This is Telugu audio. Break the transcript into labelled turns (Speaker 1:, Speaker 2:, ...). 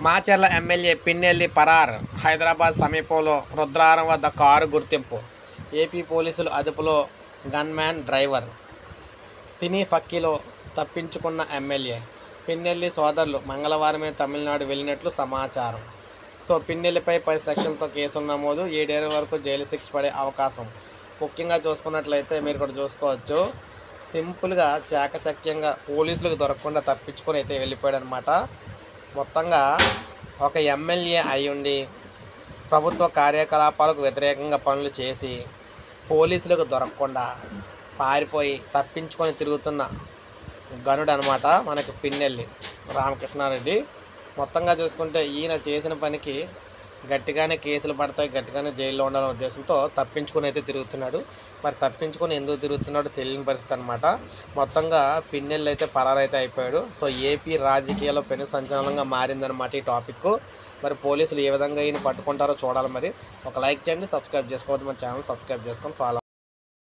Speaker 1: మాచర్ల ఎమ్మెల్యే పిన్నెల్లి పరార్. హైదరాబాద్ సమీపంలో రుద్రారం వద్ద కారు గుర్తింపు. ఏపీ పోలీసులు అదుపులో గన్మ్యాన్ డ్రైవర్. సినీ ఫక్కీలో తప్పించుకున్న ఎమ్మెల్యే. పిన్నెల్లి సోదరులు మంగళవారమే తమిళనాడు వెళ్ళినట్లు సమాచారం. సో పిన్నెల్లిపై 10 సెక్షన్లతో కేసులు నమోదు. 7 ఏళ్ల వరకు జైలు శిక్ష పడే అవకాశం. ముఖ్యంగా చూసుకున్నట్లయితే మీరు ఇక్కడ చూసుకోవచ్చు, సింపుల్గా చాకచక్యంగా పోలీసులకు దొరకకుండా తప్పించుకొని అయితే వెళ్ళిపోయాడు అనమాట. మొత్తంగా ఒక ఎమ్మెల్యే అయ్యుండి ప్రభుత్వ కార్యకలాపాలకు వ్యతిరేకంగా పనులు చేసి పోలీసులకు దొరకకుండా పారిపోయి తప్పించుకొని తిరుగుతున్న గనుడు అనమాట మనకి పిన్నెల్లి రామకృష్ణారెడ్డి. మొత్తంగా చూసుకుంటే ఈయన చేసిన పనికి గట్టిగానే కేసులు పడతాయి, గట్టిగానే జైల్లో ఉండాలనే ఉద్దేశంతో తప్పించుకొని అయితే తిరుగుతున్నాడు. మరి తప్పించుకొని ఎందుకు తిరుగుతున్నాడో తెలియని పరిస్థితి అనమాట. మొత్తంగా పిన్నెల్లి అయితే పరారైతే అయిపోయాడు. సో ఏపీ రాజకీయాల్లో పెను సంచలనంగా మారిందనమాట ఈ టాపిక్. మరి పోలీసులు ఏ విధంగా ఈయన పట్టుకుంటారో చూడాలి. మరి ఒక లైక్ చేయండి, సబ్స్క్రైబ్ చేసుకోవద్దు, మన ఛానల్ సబ్స్క్రైబ్ చేసుకొని ఫాలో